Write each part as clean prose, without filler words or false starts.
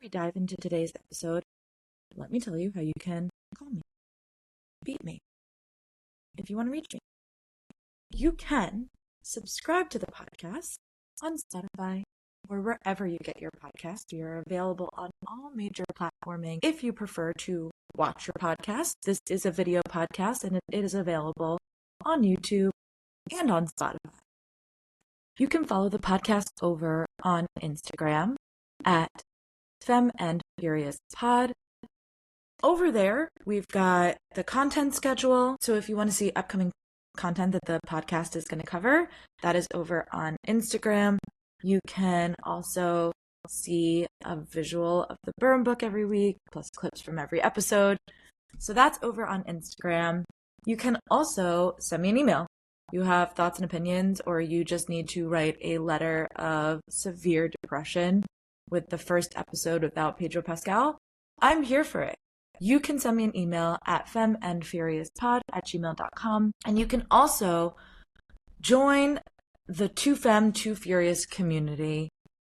we dive into today's episode, let me tell you how you can call me, beat me, if you want to reach me. You can subscribe to the podcast on Spotify or wherever you get your podcast. We are available on all major platforming. If you prefer to watch your podcast, this is a video podcast and it is available on YouTube and on Spotify. You can follow the podcast over on Instagram at Femme Furious Pod. Over there, we've got the content schedule. So if you want to see upcoming content that the podcast is going to cover, that is over on Instagram. You can also see a visual of the burn book every week, plus clips from every episode. So that's over on Instagram. You can also send me an email. You have thoughts and opinions, or you just need to write a letter of severe depression with the first episode without Pedro Pascal. I'm here for it. You can send me an email at femmeandfuriouspod@gmail.com. And you can also join the Two Femme, Two Furious community.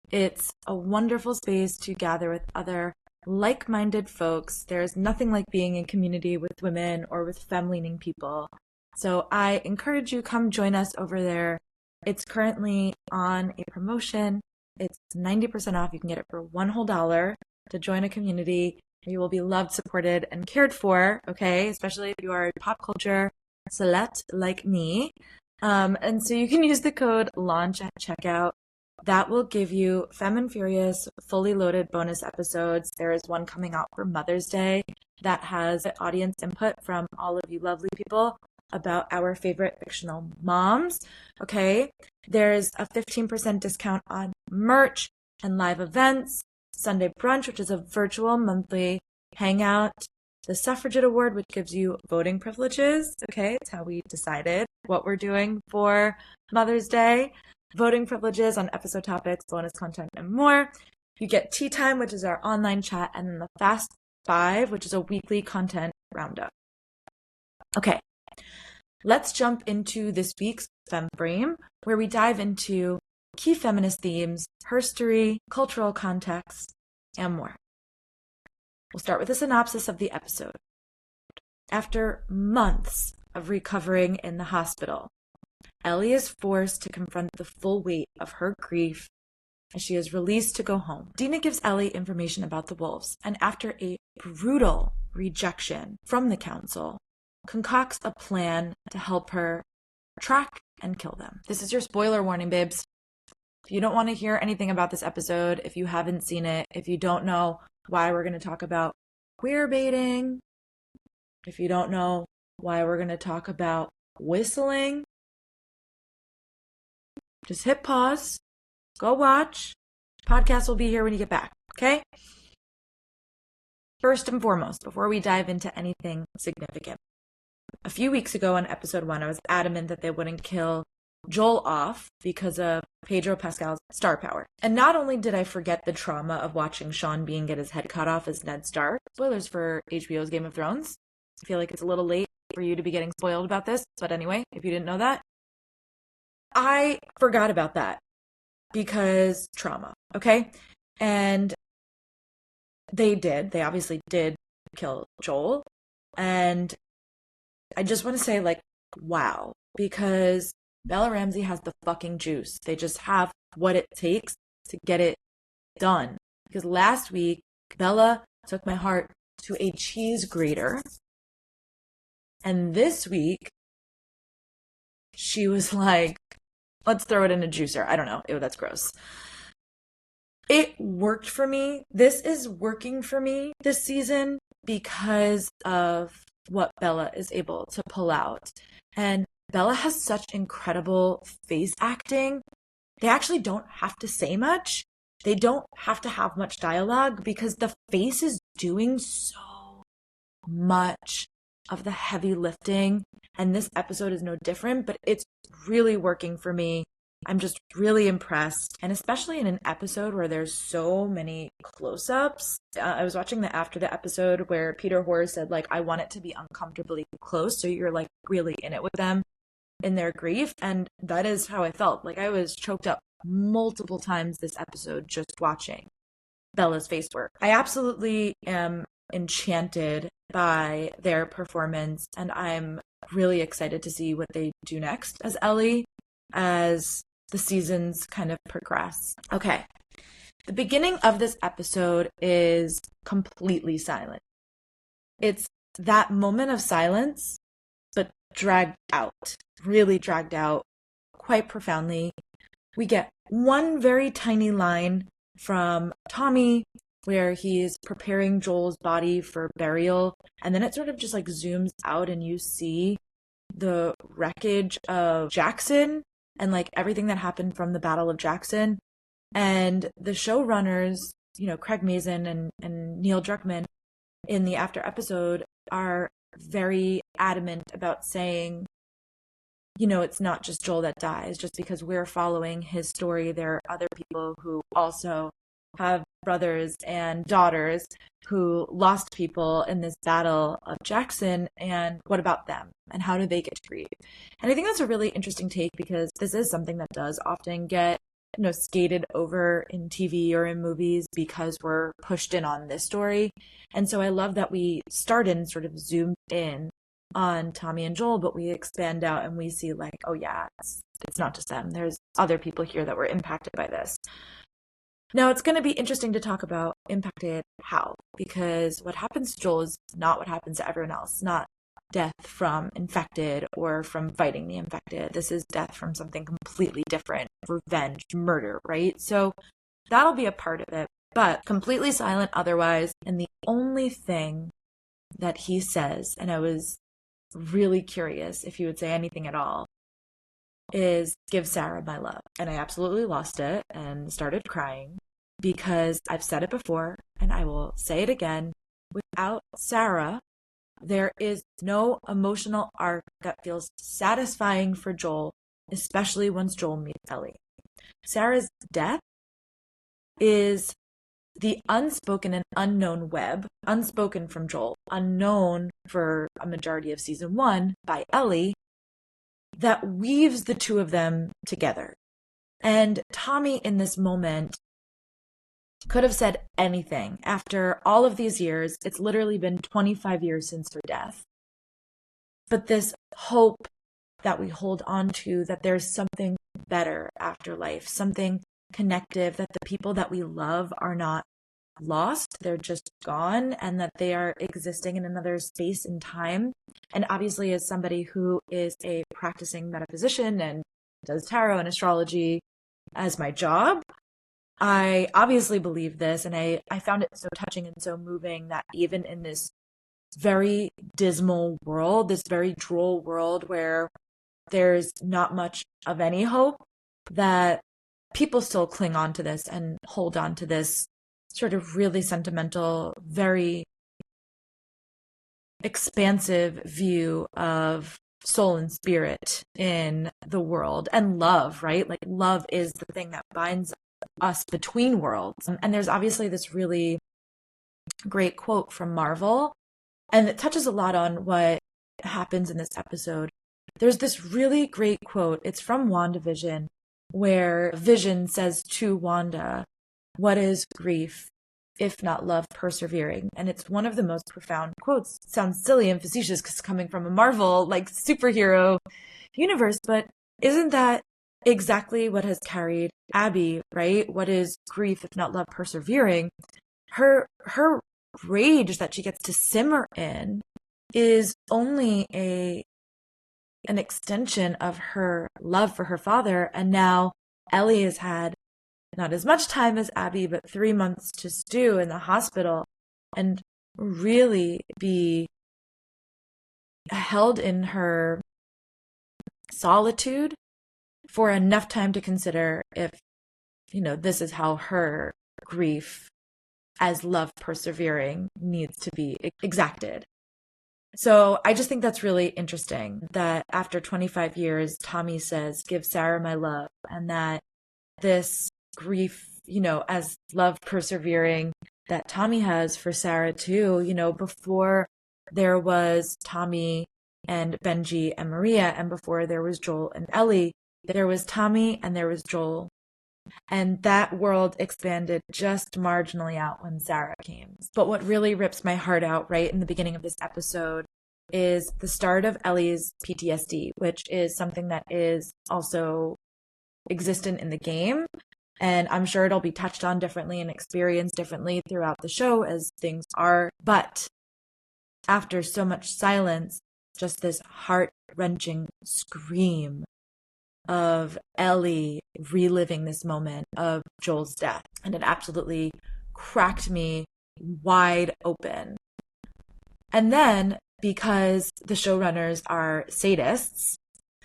It's a wonderful space to gather with other like-minded folks. There's nothing like being in community with women or with femme-leaning people. So I encourage you, come join us over there. It's currently on a promotion. It's 90% off. You can get it for one whole $1 to join a community. You will be loved, supported, and cared for, okay? Especially if you are a pop culture slut like me. And so you can use the code LAUNCH at checkout. That will give you Femme Furious fully loaded bonus episodes. There is one coming out for Mother's Day that has audience input from all of you lovely people about our favorite fictional moms, okay? There's a 15% discount on merch and live events. Sunday Brunch, which is a virtual monthly hangout. The Suffragette Award, which gives you voting privileges, okay? It's how we decided what we're doing for Mother's Day. Voting privileges on episode topics, bonus content, and more. You get Tea Time, which is our online chat, and then the Fast Five, which is a weekly content roundup. Okay. Let's jump into this week's Femme Frame, where we dive into key feminist themes, herstory, cultural context, and more. We'll start with a synopsis of the episode. After months of recovering in the hospital, Ellie is forced to confront the full weight of her grief as she is released to go home. Dina gives Ellie information about the wolves, and after a brutal rejection from the council, concocts a plan to help her track and kill them. This is your spoiler warning, babes. If you don't want to hear anything about this episode, if you haven't seen it, if you don't know why we're going to talk about queer baiting, if you don't know why we're going to talk about whistling, just hit pause, go watch. Podcast will be here when you get back, okay? First and foremost, before we dive into anything significant, a few weeks ago on episode 1, I was adamant that they wouldn't kill Joel off because of Pedro Pascal's star power. And not only did I forget the trauma of watching Sean Bean get his head cut off as Ned Stark, spoilers for HBO's Game of Thrones. I feel like it's a little late for you to be getting spoiled about this, but anyway, if you didn't know that, I forgot about that because trauma, okay? And they obviously did kill Joel. And I just want to say, like, wow, because Bella Ramsey has the fucking juice. They just have what it takes to get it done. Because last week, Bella took my heart to a cheese grater. And this week, she was like, let's throw it in a juicer. I don't know. Ew, that's gross. It worked for me. This is working for me this season because of what Bella is able to pull out. And Bella has such incredible face acting. They actually don't have to say much. They don't have to have much dialogue because the face is doing so much of the heavy lifting. And this episode is no different, but it's really working for me. I'm just really impressed. And especially in an episode where there's so many close-ups. I was watching the after the episode where Peter Horr said, like, I want it to be uncomfortably close. So you're like really in it with them in their grief. And that is how I felt. Like I was choked up multiple times this episode just watching. Bella's face work. I absolutely am enchanted by their performance, and I'm really excited to see what they do next as Ellie as the seasons kind of progress. Okay. The beginning of this episode is completely silent. It's that moment of silence, but dragged out, really dragged out quite profoundly. We get one very tiny line from Tommy where he's preparing Joel's body for burial, and then it sort of just like zooms out and you see the wreckage of Jackson and like everything that happened from the Battle of Jackson. And the showrunners, Craig Mazin and Neil Druckmann in the after episode are very adamant about saying, it's not just Joel that dies. Just because we're following his story, there are other people who also have brothers and daughters who lost people in this battle of Jackson. And what about them? And how do they get to grieve? And I think that's a really interesting take, because this is something that does often get skated over in TV or in movies because we're pushed in on this story. And so I love that we start in sort of zoomed in on Tommy and Joel, but we expand out and we see like, oh yeah, it's not just them. There's other people here that were impacted by this. Now, it's going to be interesting to talk about impacted how, because what happens to Joel is not what happens to everyone else. Not death from infected or from fighting the infected. This is death from something completely different, revenge, murder, right? So that'll be a part of it, but completely silent otherwise. And the only thing that he says, and I was really curious if he would say anything at all, is give Sarah my love. And I absolutely lost it and started crying, because I've said it before and I will say it again. Without Sarah, there is no emotional arc that feels satisfying for Joel, especially once Joel meets Ellie. Sarah's death is the unspoken and unknown web, unspoken from Joel, unknown for a majority of season 1 by Ellie, that weaves the two of them together. And Tommy in this moment could have said anything. After all of these years, it's literally been 25 years since her death. But this hope that we hold on to, that there's something better after life, something connective, that the people that we love are not lost, they're just gone, and that they are existing in another space and time. And obviously, as somebody who is a practicing metaphysician and does tarot and astrology as my job, I obviously believe this, and I found it so touching and so moving that even in this very dismal world, this very droll world where there's not much of any hope, that people still cling on to this and hold on to this sort of really sentimental, very expansive view of soul and spirit in the world, and love, right? Like love is the thing that binds us between worlds. And there's obviously this really great quote from Marvel, and it touches a lot on what happens in this episode. There's this really great quote. It's from WandaVision, where Vision says to Wanda, "What is grief, if not love persevering?" And it's one of the most profound quotes. It sounds silly and facetious because coming from a Marvel, like superhero universe, but isn't that exactly what has carried Abby, right? What is grief, if not love persevering? Her rage that she gets to simmer in is only an extension of her love for her father. And now Ellie has had not as much time as Abby, but 3 months to stew in the hospital and really be held in her solitude for enough time to consider if, this is how her grief as love persevering needs to be exacted. So I just think that's really interesting that after 25 years, Tommy says, give Sarah my love, and that this grief, as love persevering that Tommy has for Sarah too, before there was Tommy and Benji and Maria, and before there was Joel and Ellie, there was Tommy and there was Joel And that world expanded just marginally out when Sarah came. But what really rips my heart out right in the beginning of this episode is the start of Ellie's PTSD, which is something that is also existent in the game. And I'm sure it'll be touched on differently and experienced differently throughout the show as things are. But after so much silence, just this heart-wrenching scream of Ellie reliving this moment of Joel's death. And it absolutely cracked me wide open. And then, because the showrunners are sadists,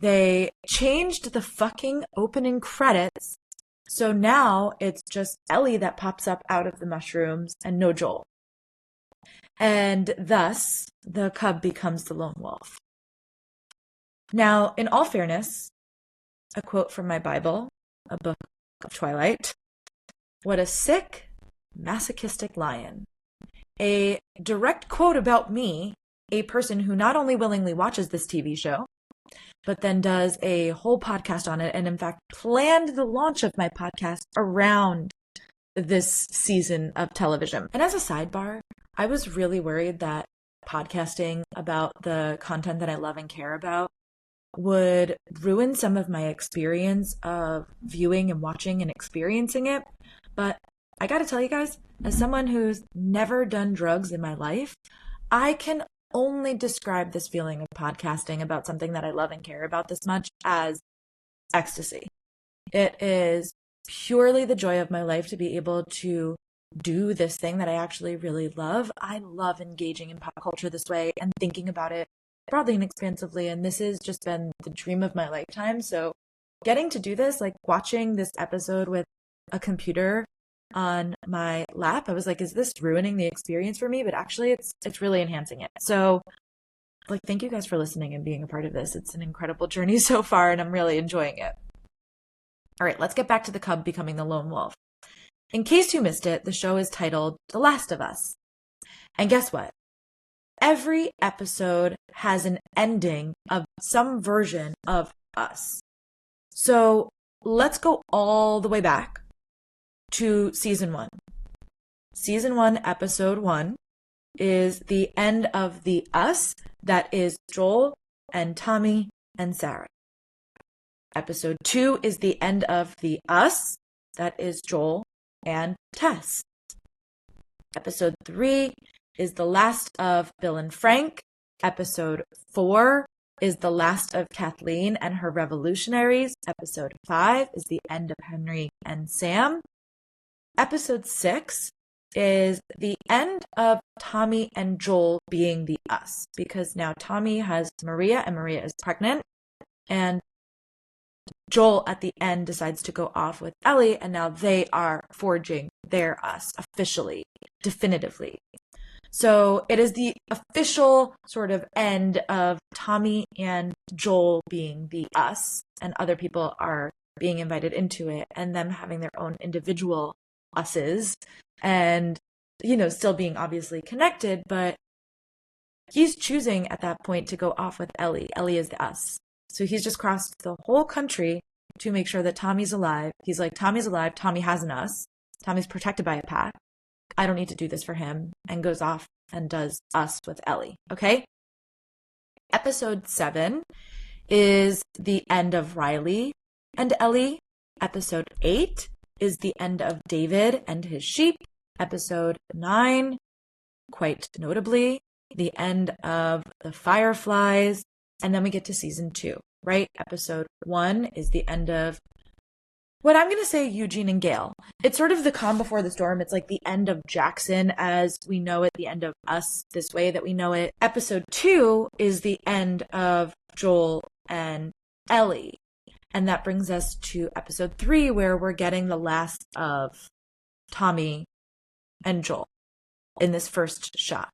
they changed the fucking opening credits. So now it's just Ellie that pops up out of the mushrooms and no Joel. And thus, the cub becomes the lone wolf. Now, in all fairness, a quote from my Bible, a book of Twilight. What a sick, masochistic lion. A direct quote about me, a person who not only willingly watches this TV show, but then does a whole podcast on it, and in fact planned the launch of my podcast around this season of television. And as a sidebar, I was really worried that podcasting about the content that I love and care about would ruin some of my experience of viewing and watching and experiencing it. But I gotta tell you guys, as someone who's never done drugs in my life, I can only describe this feeling of podcasting about something that I love and care about this much as ecstasy. It is purely the joy of my life to be able to do this thing that I actually really love. I love engaging in pop culture this way and thinking about it broadly and expansively, and this has just been the dream of my lifetime. So getting to do this, like watching this episode with a computer on my lap, I was like, is this ruining the experience for me? But actually it's really enhancing it. So like, thank you guys for listening and being a part of this. It's an incredible journey so far, and I'm really enjoying it. All right, let's get back to the cub becoming the lone wolf. In case you missed it, the show is titled The Last of Us. And guess what? Every episode has an ending of some version of us. So let's go all the way back to season 1. Season 1, episode 1 is the end of the us that is Joel and Tommy and Sarah. Episode 2 is the end of the us that is Joel and Tess. Episode 3 is the last of Bill and Frank. Episode 4 is the last of Kathleen and her revolutionaries. Episode 5 is the end of Henry and Sam. Episode 6 is the end of Tommy and Joel being the us, because now Tommy has Maria and Maria is pregnant, and Joel at the end decides to go off with Ellie, and now they are forging their us officially, definitively. So it is the official sort of end of Tommy and Joel being the us, and other people are being invited into it, and them having their own individual us's, and, you know, still being obviously connected, but he's choosing at that point to go off with Ellie. Ellie is the us. So he's just crossed the whole country to make sure that Tommy's alive. He's like, Tommy's alive. Tommy has an us. Tommy's protected by a pack. I don't need to do this for him, and goes off and does us with Ellie. Okay? Episode 7 is the end of Riley and Ellie. Episode 8 is the end of David and his sheep. Episode 9, quite notably, the end of the Fireflies. And then we get to season 2, right? Episode 1 is the end of what I'm going to say Eugene and Gail. It's sort of the calm before the storm. It's like the end of Jackson as we know it, the end of us this way that we know it. Episode 2 is the end of Joel and Ellie. And that brings us to episode 3, where we're getting the last of Tommy and Joel in this first shot.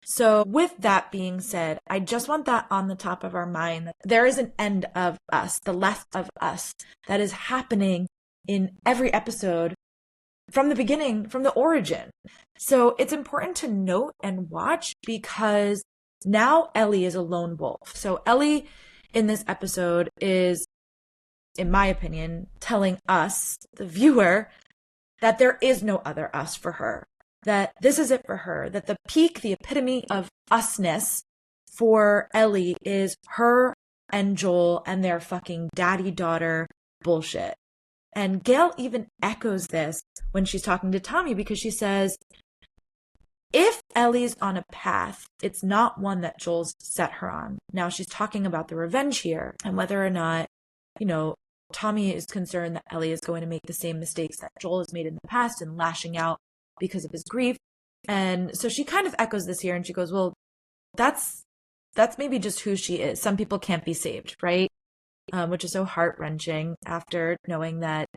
So with that being said, I just want that on the top of our mind, that there is an end of us, the left of us, that is happening in every episode from the beginning, from the origin. So it's important to note and watch, because now Ellie is a lone wolf. So Ellie in this episode is in my opinion, telling us, the viewer, that there is no other us for her, that this is it for her, that the peak, the epitome of usness for Ellie is her and Joel and their fucking daddy-daughter bullshit. And Gail even echoes this when she's talking to Tommy, because she says, if Ellie's on a path, it's not one that Joel's set her on. Now she's talking about the revenge here and whether or not, Tommy is concerned that Ellie is going to make the same mistakes that Joel has made in the past and lashing out because of his grief. And so she kind of echoes this here and she goes, well, that's maybe just who she is. Some people can't be saved, right? Which is so heart-wrenching after knowing that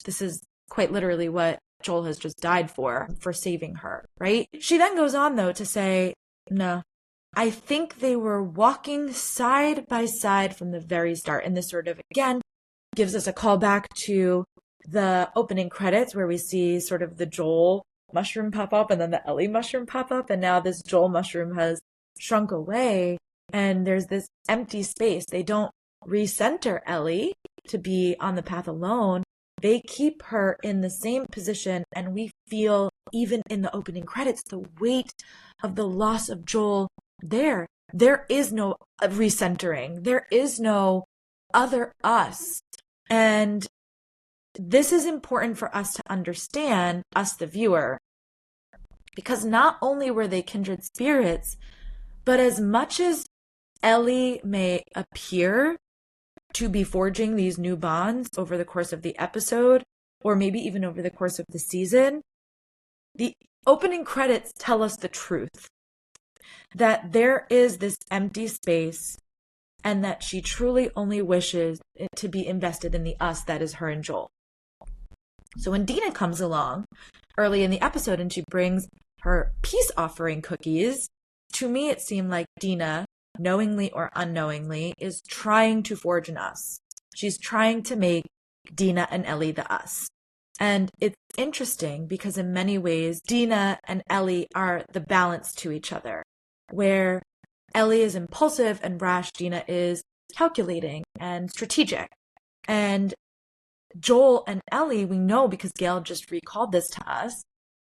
this is quite literally what Joel has just died for saving her, right? She then goes on, though, to say, no, I think they were walking side by side from the very start. And this sort of, again, gives us a callback to the opening credits where we see sort of the Joel mushroom pop up and then the Ellie mushroom pop up. And now this Joel mushroom has shrunk away and there's this empty space. They don't recenter Ellie to be on the path alone. They keep her in the same position, and we feel, even in the opening credits, the weight of the loss of Joel there. There is no recentering. There is no other us. And this is important for us to understand, us the viewer, because not only were they kindred spirits, but as much as Ellie may appear to be forging these new bonds over the course of the episode, or maybe even over the course of the season, the opening credits tell us the truth. That there is this empty space, and that she truly only wishes it to be invested in the us that is her and Joel. So when Dina comes along early in the episode and she brings her peace offering cookies, to me it seemed like Dina, knowingly or unknowingly, is trying to forge an us. She's trying to make Dina and Ellie the us. And it's interesting because in many ways, Dina and Ellie are the balance to each other, where Ellie is impulsive and rash, Dina is calculating and strategic. And Joel and Ellie, we know because Gail just recalled this to us,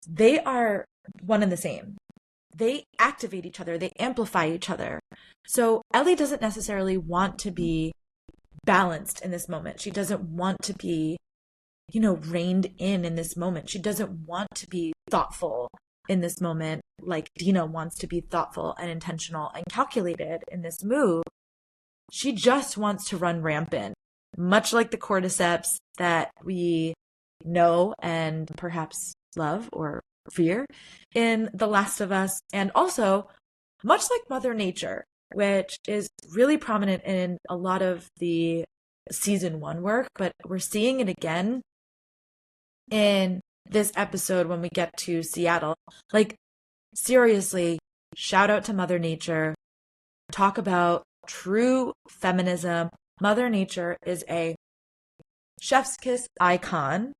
they are one and the same. They activate each other. They amplify each other. So Ellie doesn't necessarily want to be balanced in this moment. She doesn't want to be, reined in this moment. She doesn't want to be thoughtful in this moment like Dina wants to be thoughtful and intentional and calculated in this move. She just wants to run rampant, much like the cordyceps that we know and perhaps love or fear in The Last of Us, and also much like Mother Nature, which is really prominent in a lot of the season 1 work, but we're seeing it again in this episode when we get to Seattle. Like, seriously, shout out to Mother Nature. Talk about true feminism. Mother Nature is a chef's kiss icon.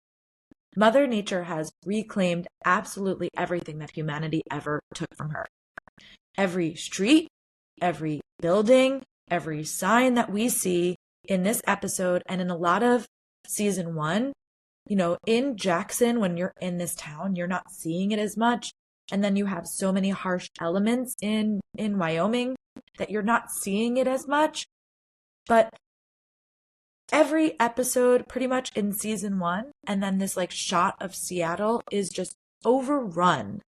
Mother Nature has reclaimed absolutely everything that humanity ever took from her. Every street, every building, every sign that we see in this episode and in a lot of season 1, in Jackson, when you're in this town, you're not seeing it as much. And then you have so many harsh elements in Wyoming that you're not seeing it as much. But every episode pretty much in season 1 and then this shot of Seattle is just overrun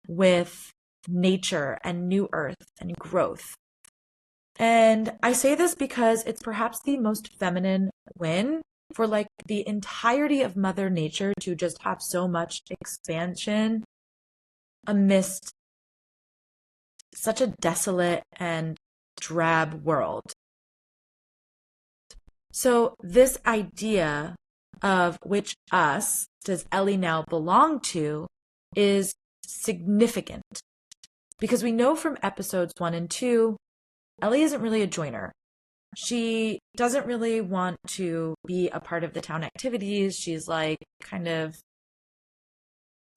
with nature and new earth and growth. And I say this because it's perhaps the most feminine win for the entirety of Mother Nature to just have so much expansion amidst such a desolate and drab world. So this idea of which us does Ellie now belong to is significant because we know from episodes 1 and 2, Ellie isn't really a joiner. She doesn't really want to be a part of the town activities. She's kind of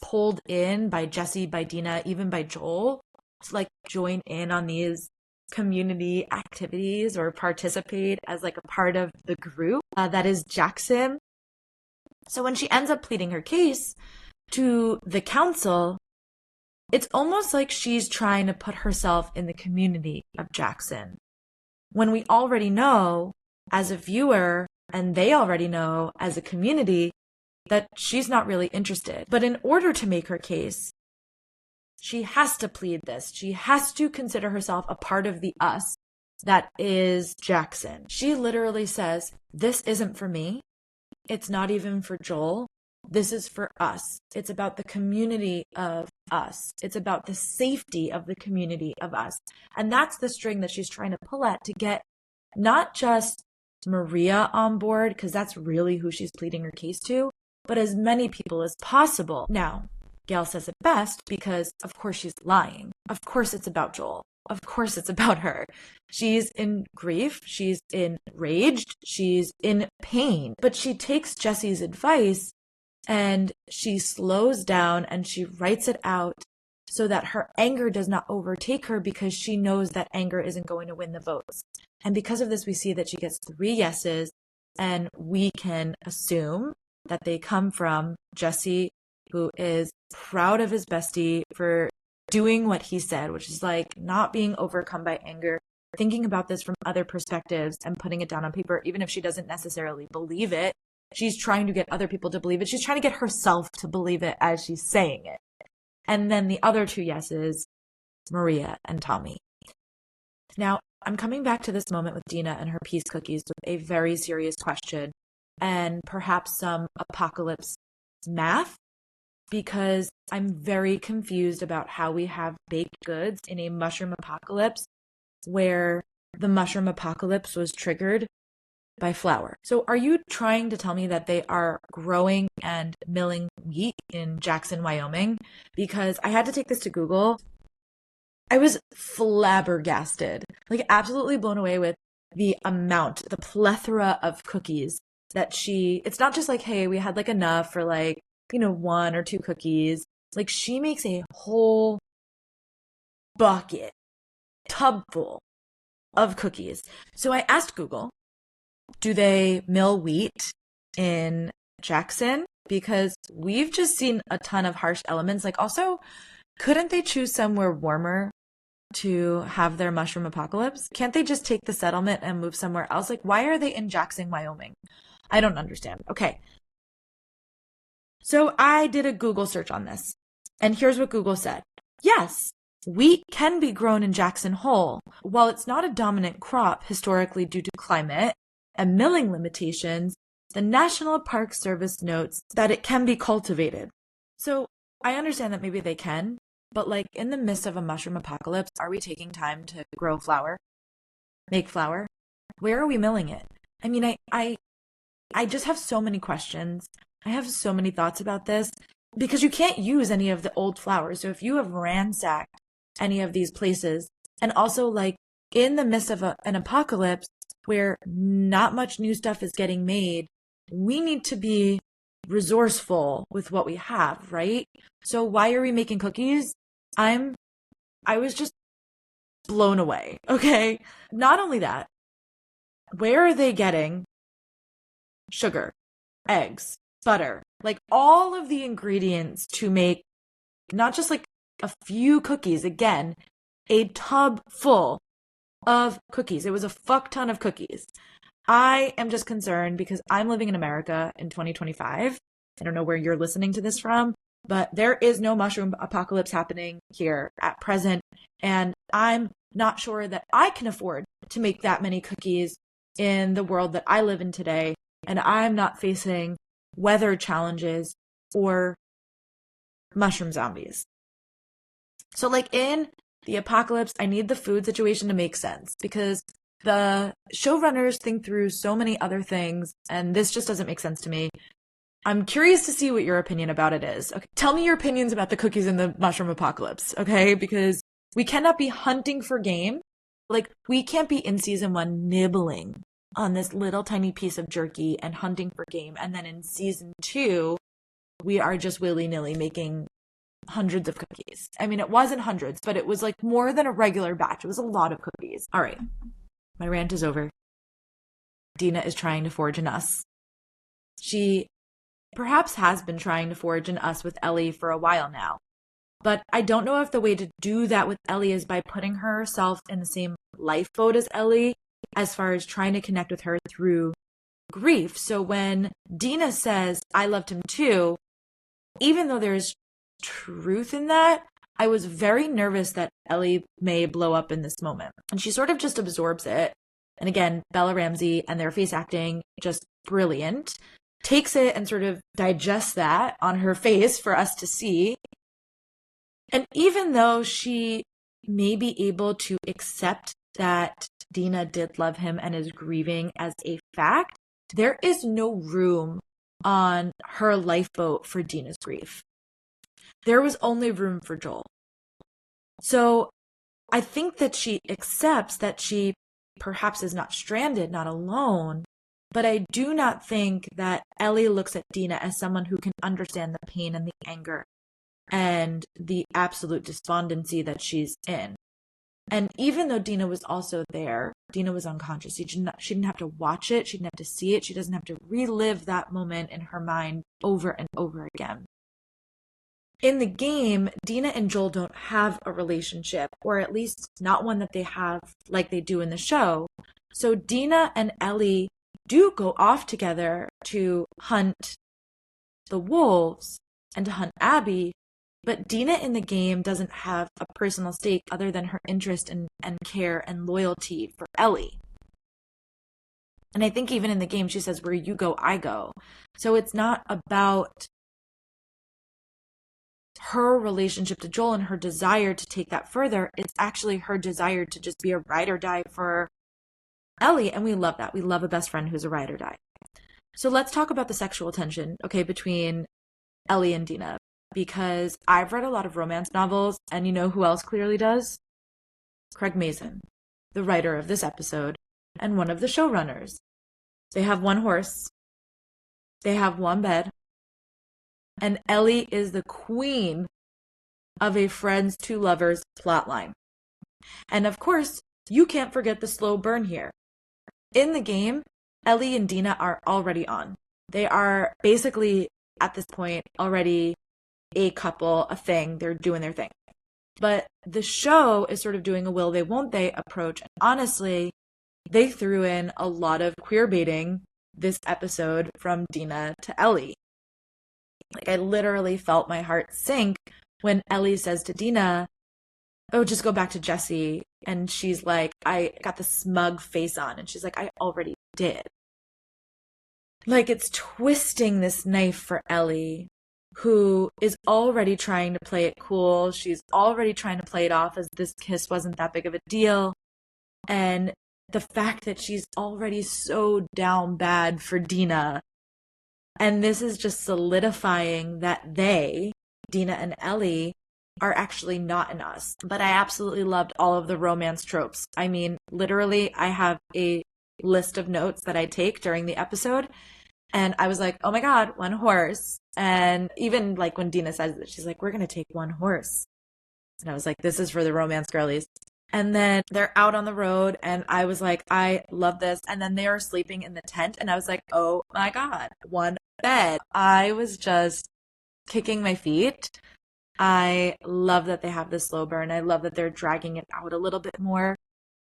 pulled in by Jesse, by Dina, even by Joel to join in on these community activities or participate as like a part of the group that is Jackson. So when she ends up pleading her case to the council, it's almost like she's trying to put herself in the community of Jackson, when we already know as a viewer, and they already know as a community, that she's not really interested. But in order to make her case, she has to plead this. She has to consider herself a part of the us that is Jackson. She literally says, this isn't for me. It's not even for Joel. This is for us. It's about the community of us. It's about the safety of the community of us. And that's the string that she's trying to pull at to get not just Maria on board, because that's really who she's pleading her case to, but as many people as possible. Now, Gail says it best because, of course, she's lying. Of course, it's about Joel. Of course, it's about her. She's in grief. She's enraged. She's in pain. But she takes Jesse's advice and she slows down and she writes it out so that her anger does not overtake her, because she knows that anger isn't going to win the votes. And because of this, we see that she gets 3 yeses, and we can assume that they come from Jesse, who is proud of his bestie for doing what he said, which is like not being overcome by anger, thinking about this from other perspectives and putting it down on paper, even if she doesn't necessarily believe it. She's trying to get other people to believe it. She's trying to get herself to believe it as she's saying it. And then the other 2 yeses, Maria and Tommy. Now, I'm coming back to this moment with Dina and her peace cookies with a very serious question and perhaps some apocalypse math, because I'm very confused about how we have baked goods in a mushroom apocalypse where the mushroom apocalypse was triggered by flour. So are you trying to tell me that they are growing and milling wheat in Jackson, Wyoming? Because I had to take this to Google. I was flabbergasted, like absolutely blown away with the amount, the plethora of cookies that it's not just like, hey, we had like enough for like, 1 or 2 cookies. Like she makes a whole bucket, tub full of cookies. So I asked Google, do they mill wheat in Jackson? Because we've just seen a ton of harsh elements. Like also, couldn't they choose somewhere warmer to have their mushroom apocalypse? Can't they just take the settlement and move somewhere else? Like, why are they in Jackson, Wyoming? I don't understand. Okay. So I did a Google search on this, and here's what Google said. Yes, wheat can be grown in Jackson Hole. While it's not a dominant crop historically due to climate and milling limitations, the National Park Service notes that it can be cultivated. So I understand that maybe they can, but like in the midst of a mushroom apocalypse, are we taking time to grow flour, make flour? Where are we milling it? I mean, I just have so many questions. I have so many thoughts about this because you can't use any of the old flour. So if you have ransacked any of these places, and also like in the midst of an apocalypse where not much new stuff is getting made, we need to be resourceful with what we have, right? So why are we making cookies? I was just blown away. Okay. Not only that, where are they getting sugar, eggs, butter, like all of the ingredients to make not just like a few cookies, again, a tub full of cookies. It was a fuck ton of cookies. I am just concerned because I'm living in America in 2025. I don't know where you're listening to this from, but there is no mushroom apocalypse happening here at present. And I'm not sure that I can afford to make that many cookies in the world that I live in today. And I'm not facing weather challenges or mushroom zombies. So like in the apocalypse, I need the food situation to make sense because the showrunners think through so many other things and this just doesn't make sense to me. I'm curious to see what your opinion about it is. Okay, tell me your opinions about the cookies in the mushroom apocalypse, okay? Because we cannot be hunting for game. Like we can't be in season 1 nibbling on this little tiny piece of jerky and hunting for game. And then in season 2, we are just willy-nilly making hundreds of cookies. I mean, it wasn't hundreds, but it was like more than a regular batch. It was a lot of cookies. All right. My rant is over. Dina is trying to forge an us. She perhaps has been trying to forge an us with Ellie for a while now. But I don't know if the way to do that with Ellie is by putting herself in the same lifeboat as Ellie, as far as trying to connect with her through grief. So when Dina says, I loved him too, even though there's truth in that, I was very nervous that Ellie may blow up in this moment. And she sort of just absorbs it. And again, Bella Ramsey and their face acting, just brilliant. Takes it and sort of digests that on her face for us to see. And even though she may be able to accept that Dina did love him and is grieving as a fact, there is no room on her lifeboat for Dina's grief. There was only room for Joel. So I think that she accepts that she perhaps is not stranded, not alone, but I do not think that Ellie looks at Dina as someone who can understand the pain and the anger and the absolute despondency that she's in. And even though Dina was also there, Dina was unconscious. She didn't have to watch it. She didn't have to see it. She doesn't have to relive that moment in her mind over and over again. In the game, Dina and Joel don't have a relationship, or at least not one that they have like they do in the show. So Dina and Ellie do go off together to hunt the wolves and to hunt Abby, but Dina in the game doesn't have a personal stake other than her interest and care and loyalty for Ellie. And I think even in the game, she says, where you go, I go. So it's not about her relationship to Joel and her desire to take that further. It's actually her desire to just be a ride or die for Ellie. And we love that. We love a best friend who's a ride or die. So let's talk about the sexual tension, okay, between Ellie and Dina. Because I've read a lot of romance novels, and you know who else clearly does? Craig Mazin, the writer of this episode, and one of the showrunners. They have one horse. They have one bed. And Ellie is the queen of a friends to lovers plotline. And of course, you can't forget the slow burn here. In the game, Ellie and Dina are already on. They are basically, at this point, already a couple, a thing. They're doing their thing. But the show is sort of doing a will they, won't they approach. And honestly, they threw in a lot of queer baiting this episode from Dina to Ellie. Like, I literally felt my heart sink when Ellie says to Dina, oh, just go back to Jesse. And she's like, I got the smug face on. And she's like, I already did. Like, it's twisting this knife for Ellie, who is already trying to play it cool. She's already trying to play it off as this kiss wasn't that big of a deal. And the fact that she's already so down bad for Dina. And this is just solidifying that they, Dina and Ellie, are actually not in us. But I absolutely loved all of the romance tropes. I mean, literally, I have a list of notes that I take during the episode. And I was like, oh my God, one horse. And even like when Dina says that, she's like, we're going to take one horse. And I was like, this is for the romance girlies. And then they're out on the road. And I was like, I love this. And then they are sleeping in the tent. And I was like, oh my God, one bed. I was just kicking my feet. I love that they have this slow burn. I love that they're dragging it out a little bit more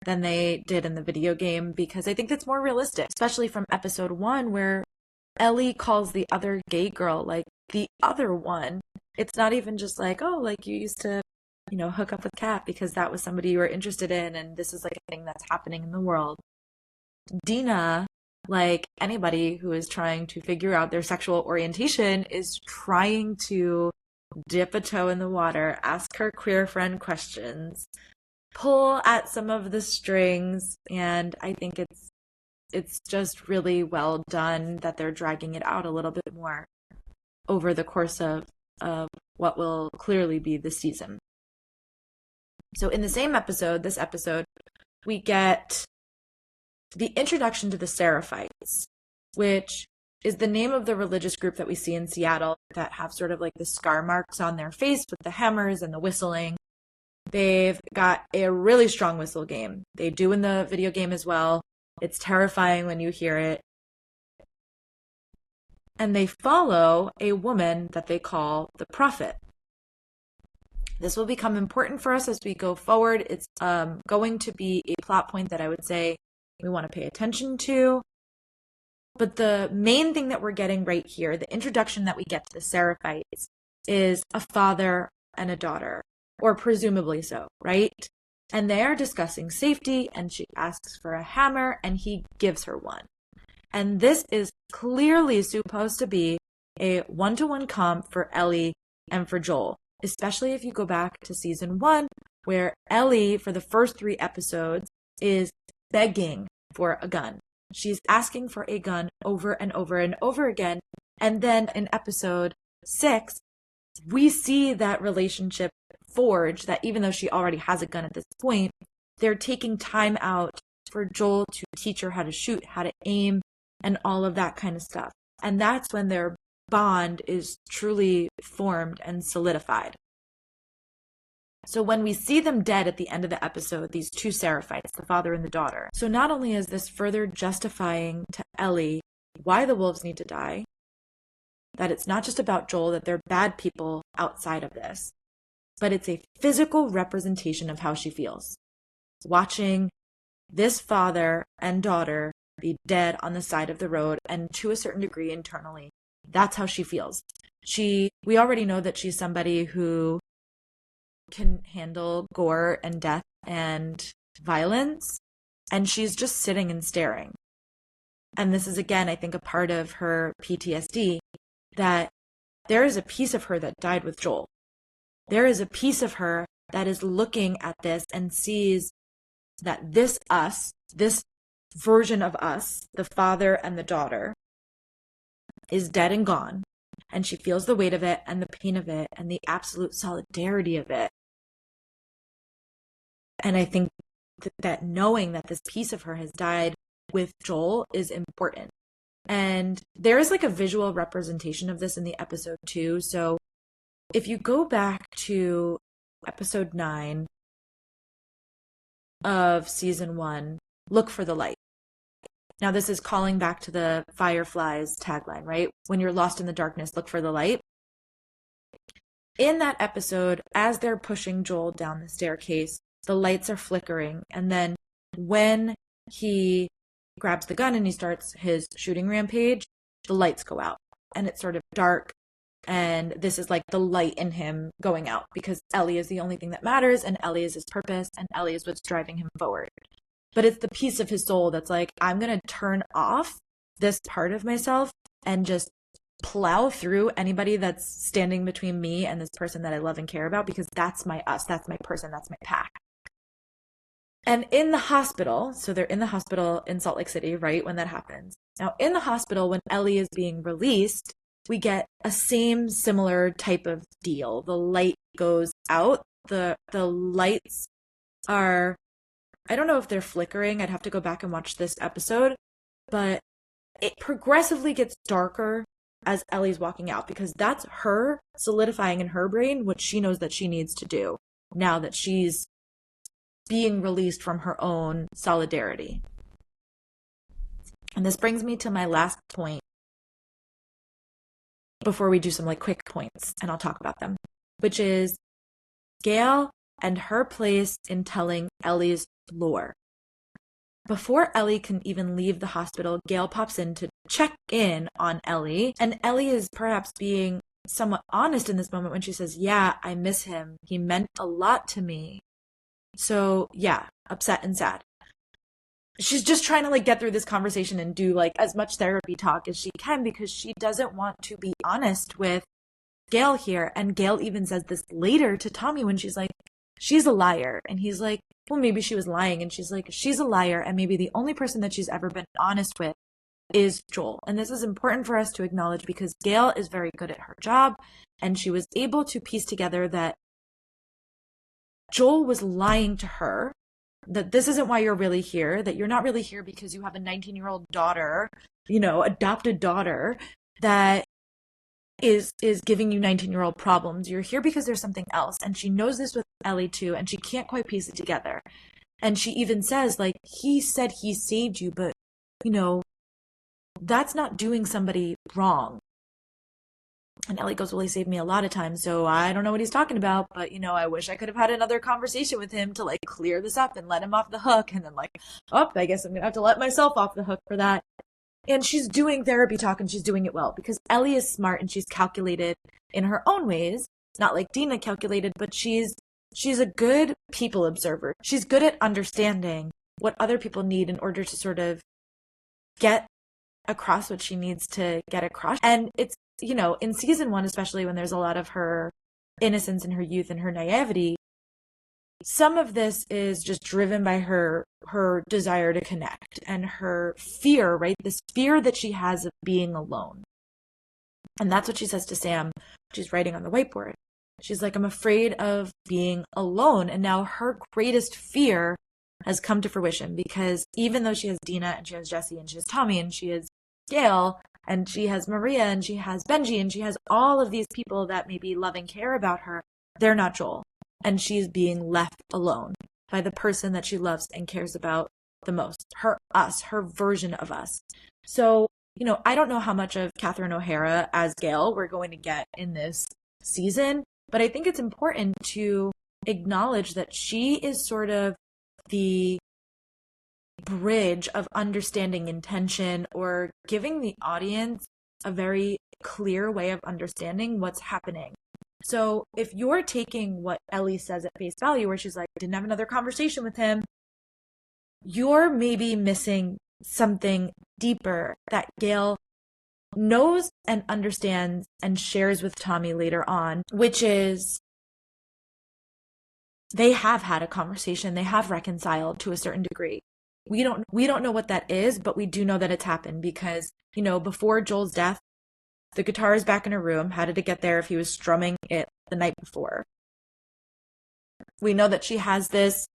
than they did in the video game, because I think that's more realistic, especially from episode 1, where Ellie calls the other gay girl like the other one. It's not even just like, oh, like you used to, hook up with Kat because that was somebody you were interested in and this is like a thing that's happening in the world. Dina, like anybody who is trying to figure out their sexual orientation, is trying to dip a toe in the water, ask her queer friend questions, pull at some of the strings, and I think it's just really well done that they're dragging it out a little bit more over the course of what will clearly be the season. So in the same episode, this episode, we get the introduction to the Seraphites, which is the name of the religious group that we see in Seattle that have sort of like the scar marks on their face with the hammers and the whistling. They've got a really strong whistle game. They do in the video game as well. It's terrifying when you hear it. And they follow a woman that they call the prophet. This will become important for us as we go forward. It's going to be a plot point that I would say we want to pay attention to. But the main thing that we're getting right here, the introduction that we get to the Seraphites, is a father and a daughter, or presumably so, right? And they are discussing safety, and she asks for a hammer, and he gives her one. And this is clearly supposed to be a one-to-one comp for Ellie and for Joel, especially if you go back to season 1, where Ellie, for the first 3 episodes, is begging for a gun. She's asking for a gun over and over and over again. And then in episode 6, we see that relationship forge, that even though she already has a gun at this point, they're taking time out for Joel to teach her how to shoot, how to aim, and all of that kind of stuff. And that's when their bond is truly formed and solidified. So when we see them dead at the end of the episode, these 2 Seraphites, the father and the daughter, so not only is this further justifying to Ellie why the wolves need to die, that it's not just about Joel, that they're bad people outside of this, but it's a physical representation of how she feels. Watching this father and daughter be dead on the side of the road, and to a certain degree internally, that's how she feels. We already know that she's somebody who can handle gore and death and violence, and she's just sitting and staring. And this is, again, I think, a part of her PTSD, that there is a piece of her that died with Joel. There is a piece of her that is looking at this and sees that this version of us, the father and the daughter, is dead and gone. And she feels the weight of it and the pain of it and the absolute solidarity of it. And I think that knowing that this piece of her has died with Joel is important. And there is like a visual representation of this in the episode too. So if you go back to episode 9 of season 1, look for the light. Now this is calling back to the Fireflies tagline, right? When you're lost in the darkness, look for the light. In that episode, as they're pushing Joel down the staircase, the lights are flickering. And then when he grabs the gun and he starts his shooting rampage, the lights go out and it's sort of dark. And this is like the light in him going out, because Ellie is the only thing that matters, and Ellie is his purpose, and Ellie is what's driving him forward. But it's the piece of his soul that's like, I'm going to turn off this part of myself and just plow through anybody that's standing between me and this person that I love and care about, because that's my us, that's my person, that's my pack. And in the hospital, so they're in the hospital in Salt Lake City, right, when that happens. Now, in the hospital, when Ellie is being released, we get a similar type of deal. The light goes out. The lights are, I don't know if they're flickering. I'd have to go back and watch this episode. But it progressively gets darker as Ellie's walking out, because that's her solidifying in her brain what she knows that she needs to do now that she's being released from her own solidarity. And this brings me to my last point before we do some like quick points, and I'll talk about them, which is Gail and her place in telling Ellie's lore. Before Ellie can even leave the hospital, Gail pops in to check in on Ellie, and Ellie is perhaps being somewhat honest in this moment when she says, yeah, I miss him. He meant a lot to me. So yeah, upset and sad. She's just trying to like get through this conversation and do like as much therapy talk as she can, because she doesn't want to be honest with Gail here. And Gail even says this later to Tommy when she's like, she's a liar. And he's like, well, maybe she was lying. And she's like, she's a liar. And maybe the only person that she's ever been honest with is Joel. And this is important for us to acknowledge, because Gail is very good at her job. And she was able to piece together that Joel was lying to her, that this isn't why you're really here, that you're not really here because you have a 19-year-old daughter adopted daughter that is giving you 19-year-old problems. You're here because there's something else. And she knows this with Ellie too, and she can't quite piece it together. And she even says, like, he said he saved you, but, that's not doing somebody wrong. And Ellie goes, well, he saved me a lot of times, so I don't know what he's talking about, but, I wish I could have had another conversation with him to, like, clear this up and let him off the hook. And then, like, I guess I'm going to have to let myself off the hook for that. And she's doing therapy talk, and she's doing it well because Ellie is smart and she's calculated in her own ways. Not like Dina calculated, but she's a good people observer. She's good at understanding what other people need in order to sort of get across what she needs to get across. And it's, in season 1, especially when there's a lot of her innocence and her youth and her naivety, some of this is just driven by her desire to connect and her fear, right? This fear that she has of being alone. And that's what she says to Sam. She's writing on the whiteboard. She's like, I'm afraid of being alone. And now her greatest fear has come to fruition because even though she has Dina and she has Jesse and she has Tommy and she has Gail and she has Maria and she has Benji and she has all of these people that maybe love and care about her, they're not Joel. And she's being left alone by the person that she loves and cares about the most. Her version of us. So, I don't know how much of Catherine O'Hara as Gail we're going to get in this season, but I think it's important to acknowledge that she is sort of the bridge of understanding intention or giving the audience a very clear way of understanding what's happening. So if you're taking what Ellie says at face value, where she's like, didn't have another conversation with him, you're maybe missing something deeper that Gail knows and understands and shares with Tommy later on, which is they have had a conversation. They have reconciled to a certain degree. We don't know what that is, but we do know that it's happened because, before Joel's death, the guitar is back in her room. How did it get there if he was strumming it the night before? We know that she has this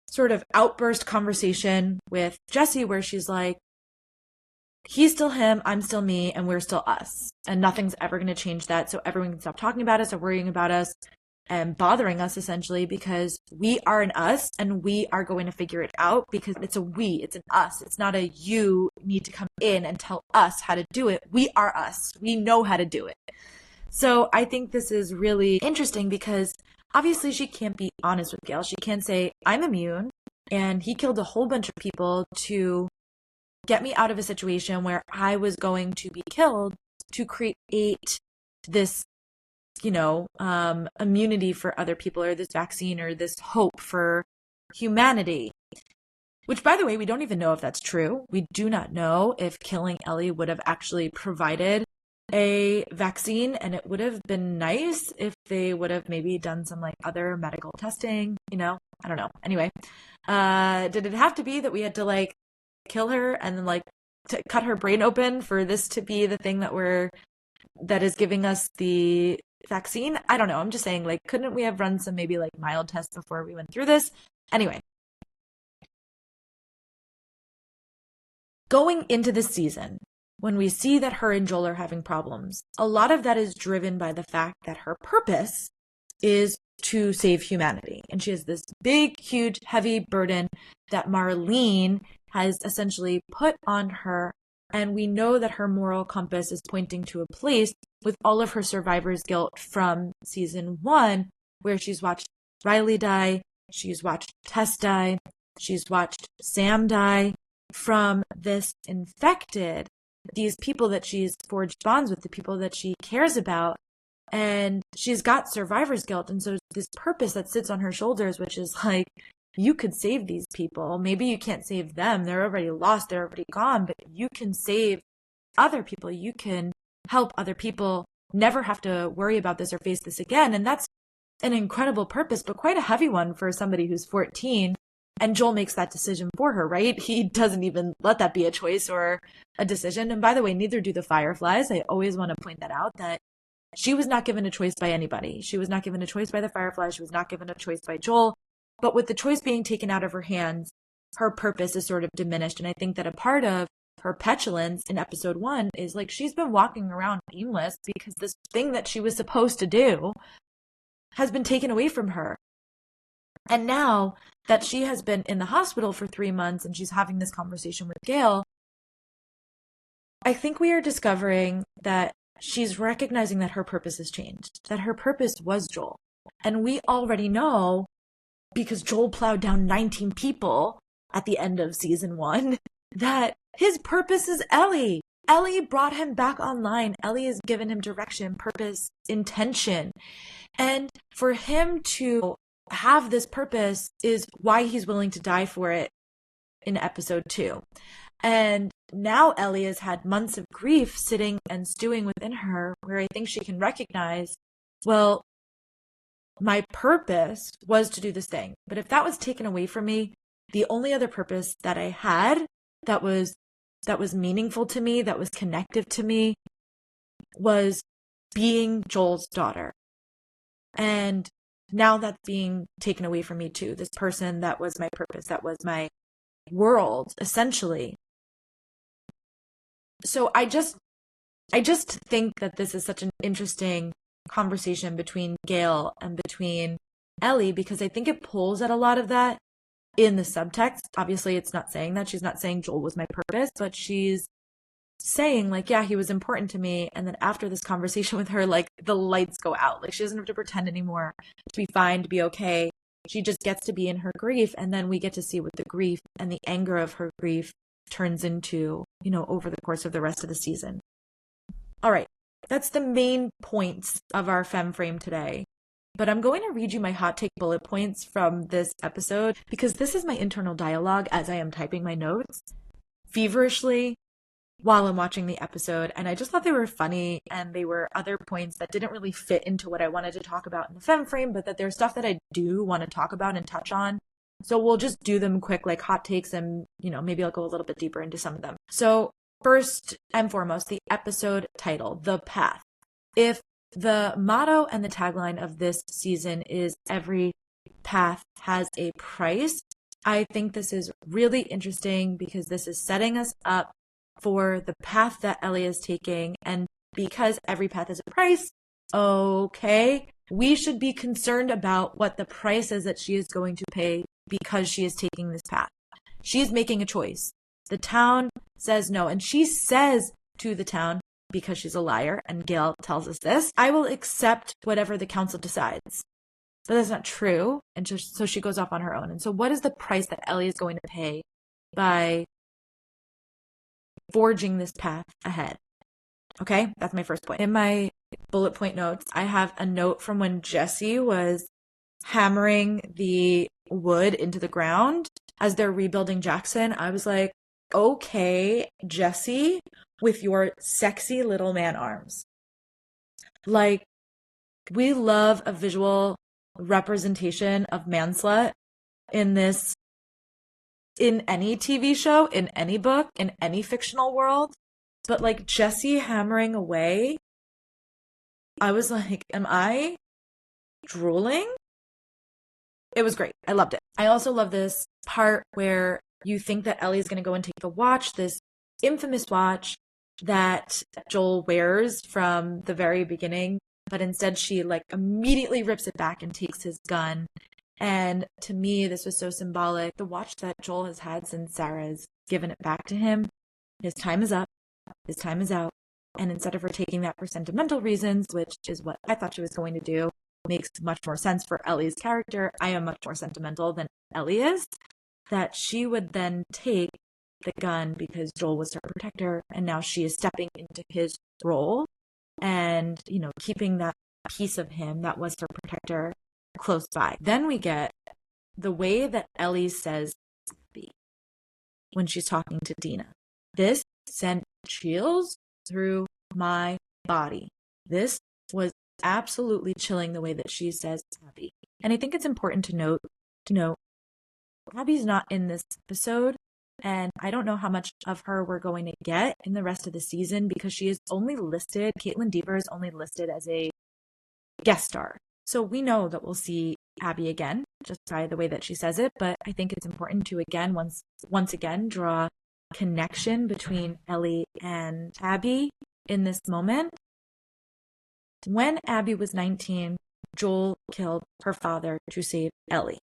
sort of outburst conversation with Jesse where she's like, he's still him, I'm still me, and we're still us. And nothing's ever going to change that. So everyone can stop talking about us or worrying about us and bothering us essentially because we are an us and we are going to figure it out because it's a we, it's an us. It's not a you need to come in and tell us how to do it. We are us. We know how to do it. So I think this is really interesting because obviously she can't be honest with Gail. She can't say, I'm immune and he killed a whole bunch of people to get me out of a situation where I was going to be killed to create this immunity for other people or this vaccine or this hope for humanity. Which, by the way, we don't even know if that's true. We do not know if killing Ellie would have actually provided a vaccine, and it would have been nice if they would have maybe done some like other medical testing, I don't know. Anyway, did it have to be that we had to like kill her and then like to cut her brain open for this to be the thing that is giving us the vaccine? I don't know. I'm just saying, like, couldn't we have run some maybe like mild tests before we went through this? Anyway, going into this season, when we see that her and Joel are having problems, a lot of that is driven by the fact that her purpose is to save humanity. And she has this big, huge, heavy burden that Marlene has essentially put on her. And we know that her moral compass is pointing to a place with all of her survivor's guilt from season 1, where she's watched Riley die, she's watched Tess die, she's watched Sam die from this infected, these people that she's forged bonds with, the people that she cares about. And she's got survivor's guilt. And so this purpose that sits on her shoulders, which is like, you could save these people. Maybe you can't save them. They're already lost. They're already gone. But you can save other people. You can help other people never have to worry about this or face this again. And that's an incredible purpose, but quite a heavy one for somebody who's 14. And Joel makes that decision for her, right? He doesn't even let that be a choice or a decision. And by the way, neither do the Fireflies. I always want to point that out, that she was not given a choice by anybody. She was not given a choice by the Fireflies. She was not given a choice by Joel. But with the choice being taken out of her hands, her purpose is sort of diminished. And I think that a part of her petulance in episode 1 is like she's been walking around aimless because this thing that she was supposed to do has been taken away from her. And now that she has been in the hospital for 3 months and she's having this conversation with Gail, I think we are discovering that she's recognizing that her purpose has changed, that her purpose was Joel. And we already know, because Joel plowed down 19 people at the end of season 1, that his purpose is Ellie. Ellie brought him back online. Ellie has given him direction, purpose, intention. And for him to have this purpose is why he's willing to die for it in episode 2. And now Ellie has had months of grief sitting and stewing within her, where I think she can recognize, well, my purpose was to do this thing. But if that was taken away from me, the only other purpose that I had that was meaningful to me, that was connective to me, was being Joel's daughter. And now that's being taken away from me too. This person that was my purpose, that was my world, essentially. So I just think that this is such an interesting conversation between Gail and between Ellie, because I think it pulls at a lot of that in the subtext. Obviously, it's not saying that. She's not saying Joel was my purpose, but she's saying, like, yeah, he was important to me. And then after this conversation with her, like, the lights go out. Like, she doesn't have to pretend anymore to be fine, to be okay. She just gets to be in her grief. And then we get to see what the grief and the anger of her grief turns into, over the course of the rest of the season. All right. That's the main points of our Femme Frame today. But I'm going to read you my hot take bullet points from this episode, because this is my internal dialogue as I am typing my notes feverishly while I'm watching the episode. And I just thought they were funny, and they were other points that didn't really fit into what I wanted to talk about in the Femme Frame, but that there's stuff that I do want to talk about and touch on. So we'll just do them quick, like hot takes, and, maybe I'll go a little bit deeper into some of them. So first and foremost, the episode title, The Path. If the motto and the tagline of this season is every path has a price, I think this is really interesting, because this is setting us up for the path that Ellie is taking. And because every path has a price, okay, we should be concerned about what the price is that she is going to pay because she is taking this path. She's making a choice. The town says no, and she says to the town, because she's a liar, and Gail tells us this, I will accept whatever the council decides. But that's not true, and so she goes off on her own. And so what is the price that Ellie is going to pay by forging this path ahead? Okay, that's my first point. In my bullet point notes, I have a note from when Jesse was hammering the wood into the ground as they're rebuilding Jackson. I was like, okay, Jesse, with your sexy little man arms. Like, we love a visual representation of manslut in any TV show, in any book, in any fictional world. But like Jesse hammering away, I was like, am I drooling? It was great. I loved it. I also love this part where you think that Ellie's going to go and take the watch, this infamous watch that Joel wears from the very beginning, but instead she like immediately rips it back and takes his gun. And to me, this was so symbolic. The watch that Joel has had since Sarah's given it back to him, his time is up, his time is out. And instead of her taking that for sentimental reasons, which is what I thought she was going to do, makes much more sense for Ellie's character. I am much more sentimental than Ellie is. That she would then take the gun because Joel was her protector, and now she is stepping into his role and, keeping that piece of him that was her protector close by. Then we get the way that Ellie says when she's talking to Dina. This sent chills through my body. This was absolutely chilling, the way that she says Abby. And I think it's important to note, Abby's not in this episode, and I don't know how much of her we're going to get in the rest of the season, because she is only listed, Caitlin Deaver is only listed as a guest star. So we know that we'll see Abby again, just by the way that she says it, but I think it's important to once again draw connection between Ellie and Abby in this moment. When Abby was 19, Joel killed her father to save Ellie.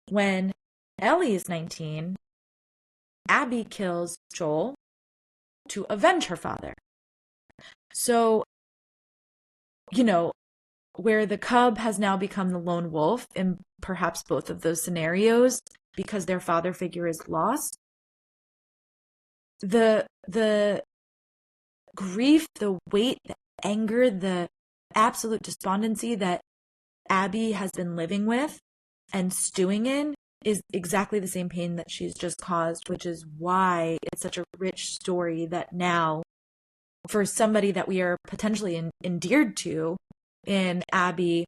When Ellie is 19, Abby kills Joel to avenge her father. So, where the cub has now become the lone wolf in perhaps both of those scenarios because their father figure is lost, the grief, the weight, the anger, the absolute despondency that Abby has been living with and stewing in is exactly the same pain that she's just caused, which is why it's such a rich story that now, for somebody that we are potentially endeared to in Abby,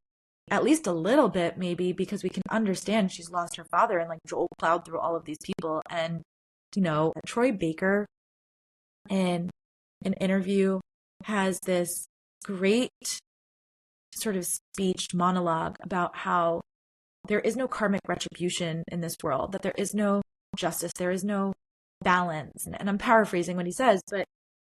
at least a little bit maybe, because we can understand she's lost her father and like Joel plowed through all of these people. And, Troy Baker in an interview has this great sort of speech monologue about how there is no karmic retribution in this world, that there is no justice, there is no balance. And I'm paraphrasing what he says, but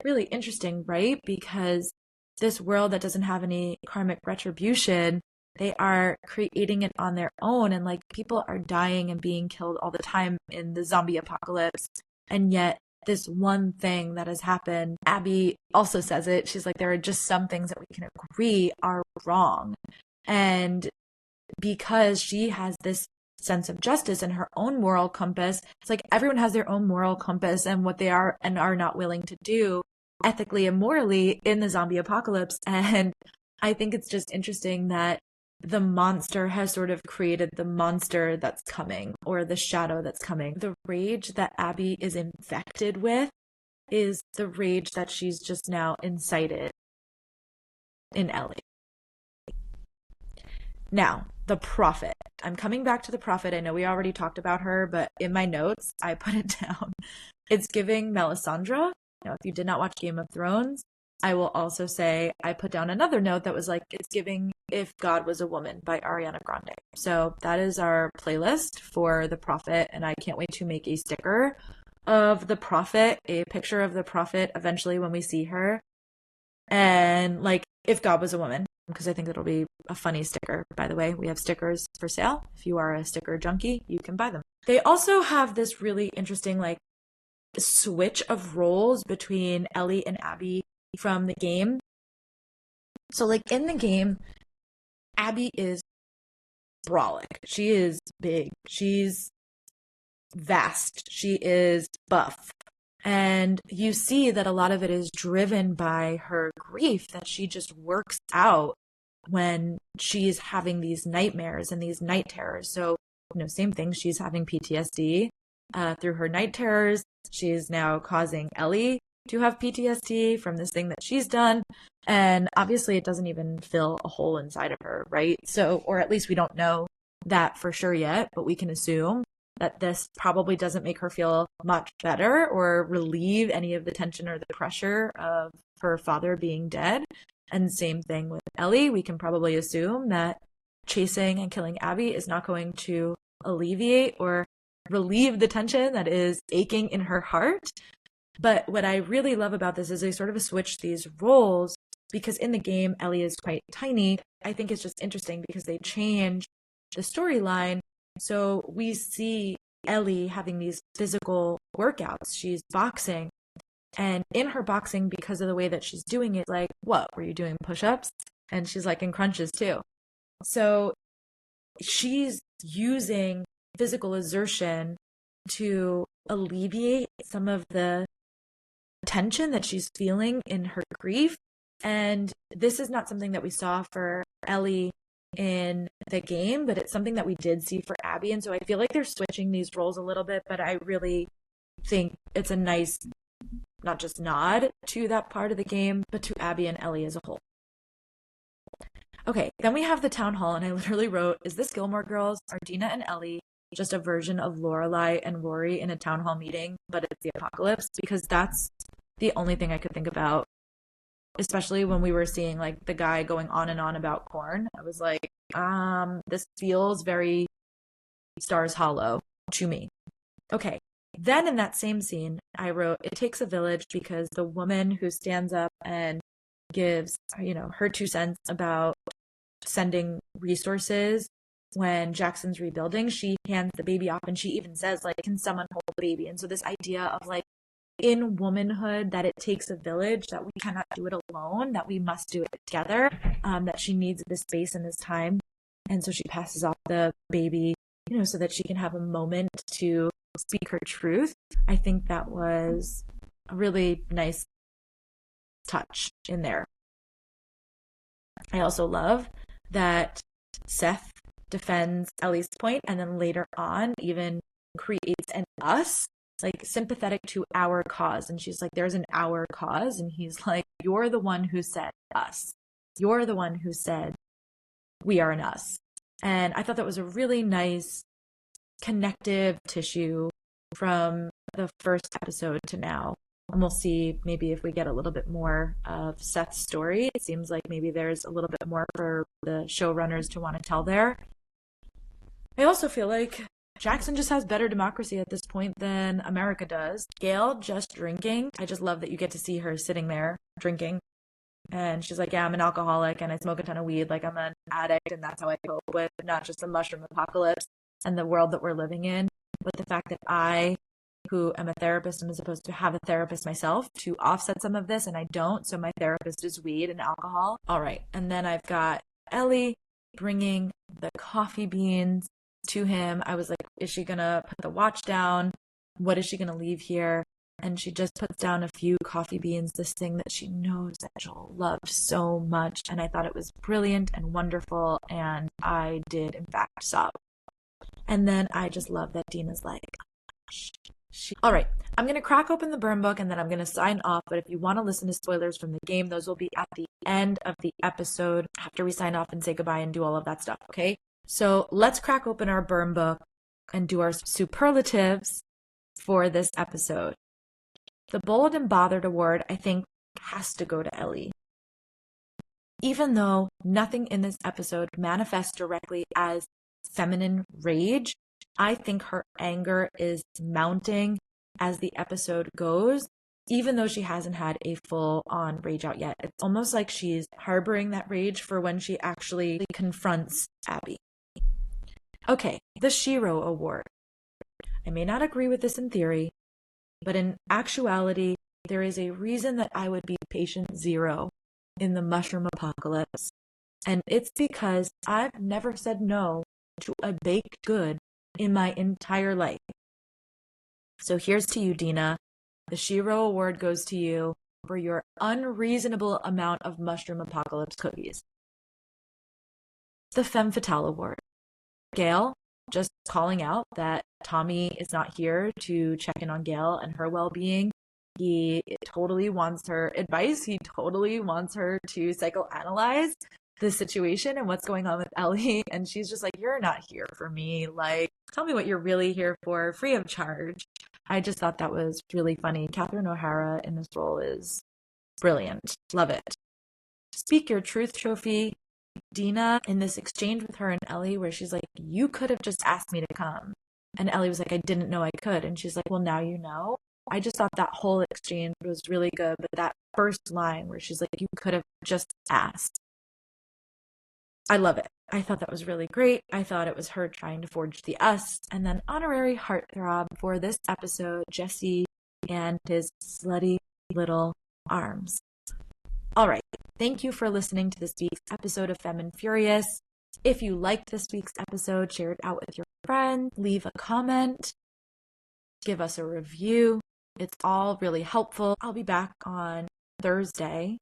really interesting, right? Because this world that doesn't have any karmic retribution, they are creating it on their own. And like people are dying and being killed all the time in the zombie apocalypse. And yet this one thing that has happened, Abby also says it. She's like, there are just some things that we can agree are wrong. And because she has this sense of justice and her own moral compass, it's like everyone has their own moral compass and what they are and are not willing to do ethically and morally in the zombie apocalypse. And I think it's just interesting that the monster has sort of created the monster that's coming, or the shadow that's coming. The rage that Abby is infected with is the rage that she's just now incited in Ellie. Now, the Prophet. I'm coming back to the Prophet. I know we already talked about her, but in my notes, I put it down. It's giving Melisandre. Now, if you did not watch Game of Thrones, I will also say I put down another note that was like, it's giving If God Was a Woman by Ariana Grande. So that is our playlist for the Prophet, and I can't wait to make a sticker of the Prophet, a picture of the Prophet eventually when we see her. And like, If God Was a Woman, because I think it'll be a funny sticker. By the way, we have stickers for sale. If you are a sticker junkie, you can buy them. They also have this really interesting like switch of roles between Ellie and Abby from the game. So like in the game, Abby is brolic. She is big. She's vast. She is buff. And you see that a lot of it is driven by her grief that she just works out when she's having these nightmares and these night terrors. So, same thing. She's having PTSD through her night terrors. She's now causing Ellie to have PTSD from this thing that she's done. And obviously it doesn't even fill a hole inside of her, right? So, or at least we don't know that for sure yet, but we can assume that this probably doesn't make her feel much better or relieve any of the tension or the pressure of her father being dead. And same thing with Ellie. We can probably assume that chasing and killing Abby is not going to alleviate or relieve the tension that is aching in her heart. But what I really love about this is they sort of switch these roles, because in the game, Ellie is quite tiny. I think it's just interesting because they change the storyline. So we see Ellie having these physical workouts. She's boxing. And in her boxing, because of the way that she's doing it, like, what, were you doing push-ups? And she's like in crunches too. So she's using physical exertion to alleviate some of the tension that she's feeling in her grief. And this is not something that we saw for Ellie in the game, but it's something that we did see for Abby. And so I feel like they're switching these roles a little bit, but I really think it's a nice, not just nod to that part of the game, but to Abby and Ellie as a whole. Okay, then we have the town hall, and I literally wrote, is this Gilmore Girls? Are Dina and Ellie just a version of Lorelai and Rory in a town hall meeting, but it's the apocalypse? Because that's the only thing I could think about, especially when we were seeing like the guy going on and on about corn. I was like, this feels very Stars Hollow to me. Okay, Then in that same scene, I wrote, it takes a village because the woman who stands up and gives, her 2 cents about sending resources when Jackson's rebuilding, she hands the baby off and she even says, like, can someone hold the baby? And so this idea of, like, in womanhood, that it takes a village, that we cannot do it alone, that we must do it together, that she needs this space and this time. And so she passes off the baby, so that she can have a moment to speak her truth. I think that was a really nice touch in there. I also love that Seth defends Ellie's point and then later on even creates an us, like sympathetic to our cause. And she's like, there's an our cause. And he's like, you're the one who said us. You're the one who said we are an us. And I thought that was a really nice connective tissue from the first episode to now. And we'll see maybe if we get a little bit more of Seth's story. It seems like maybe there's a little bit more for the showrunners to want to tell there. I also feel like Jackson just has better democracy at this point than America does. Gail just drinking. I just love that you get to see her sitting there drinking. And she's like, yeah, I'm an alcoholic and I smoke a ton of weed. Like, I'm an addict and that's how I cope with not just the mushroom apocalypse and the world that we're living in, but the fact that I, who am a therapist, am supposed to have a therapist myself to offset some of this, and I don't. So my therapist is weed and alcohol. All right. And then I've got Ellie bringing the coffee beans to him. I was like, is she going to put the watch down? What is she going to leave here? And she just puts down a few coffee beans, this thing that she knows that Joel loved so much. And I thought it was brilliant and wonderful. And I did, in fact, sob. And then I just love that Dina's like, all right, I'm going to crack open the burn book and then I'm going to sign off. But if you want to listen to spoilers from the game, those will be at the end of the episode after we sign off and say goodbye and do all of that stuff. Okay, so let's crack open our burn book and do our superlatives for this episode. The Bold and Bothered award, I think, has to go to Ellie. Even though nothing in this episode manifests directly as feminine rage, I think her anger is mounting as the episode goes, even though she hasn't had a full-on rage out yet. It's almost like she's harboring that rage for when she actually confronts Abby. Okay, the Shiro Award. I may not agree with this in theory, but in actuality, there is a reason that I would be patient zero in the mushroom apocalypse. And it's because I've never said no to a baked good in my entire life. So here's to you, Dina. The Shiro Award goes to you for your unreasonable amount of mushroom apocalypse cookies. The Femme Fatale Award. Gail, just calling out that Tommy is not here to check in on Gail and her well-being. He totally wants her advice. He totally wants her to psychoanalyze the situation and what's going on with Ellie. And she's just like, you're not here for me. Like, tell me what you're really here for, free of charge. I just thought that was really funny. Catherine O'Hara in this role is brilliant. Love it. Speak Your Truth trophy. Dina, in this exchange with her and Ellie, where she's like, you could have just asked me to come. And Ellie was like, I didn't know I could. And she's like, well, now you know. I just thought that whole exchange was really good. But that first line where she's like, you could have just asked. I love it. I thought that was really great. I thought it was her trying to forge the us. And then honorary heartthrob for this episode, Jesse and his slutty little arms. All right. Thank you for listening to this week's episode of Femme Furious. If you liked this week's episode, share it out with your friends, leave a comment, give us a review. It's all really helpful. I'll be back on Thursday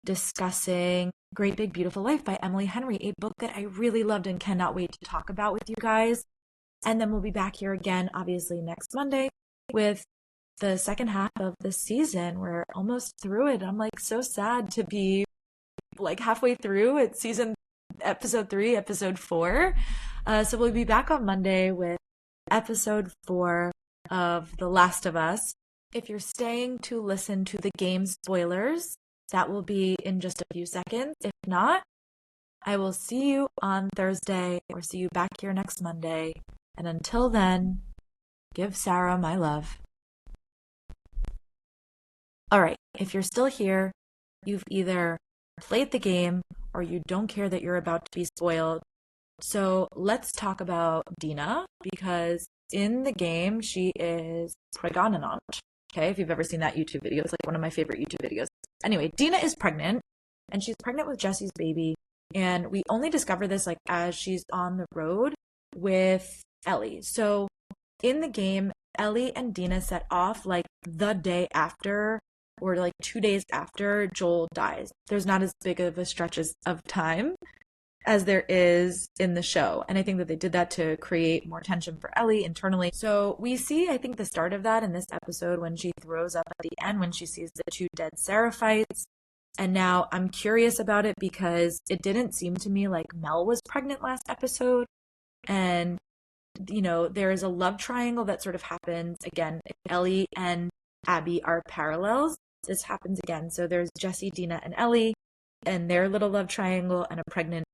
discussing Great Big Beautiful Life by Emily Henry, a book that I really loved and cannot wait to talk about with you guys. And then we'll be back here again, obviously, next Monday with the second half of the season. We're almost through it. I'm like so sad to be like halfway through. It's episode 3, episode 4. So we'll be back on Monday with episode 4 of The Last of Us. If you're staying to listen to the game spoilers, that will be in just a few seconds. If not, I will see you on Thursday or see you back here next Monday. And until then, Give Sarah my love. All right, if you're still here, you've either played the game or you don't care that you're about to be spoiled. So let's talk about Dina, because in the game, she is pregnant. Okay, if you've ever seen that YouTube video, it's like one of my favorite YouTube videos. Anyway, Dina is pregnant, and she's pregnant with Jesse's baby. And we only discover this like as she's on the road with Ellie. So in the game, Ellie and Dina set off like the day after or like 2 days after Joel dies. There's not as big of a stretches of time as there is in the show. And I think that they did that to create more tension for Ellie internally. So we see, I think, the start of that in this episode when she throws up at the end when she sees the two dead Seraphites. And now I'm curious about it because it didn't seem to me like Mel was pregnant last episode. And, you know, there is a love triangle that sort of happens again. Ellie and Abby are parallels. This happens again. So there's Jesse, Dina, and Ellie and their little love triangle and a pregnant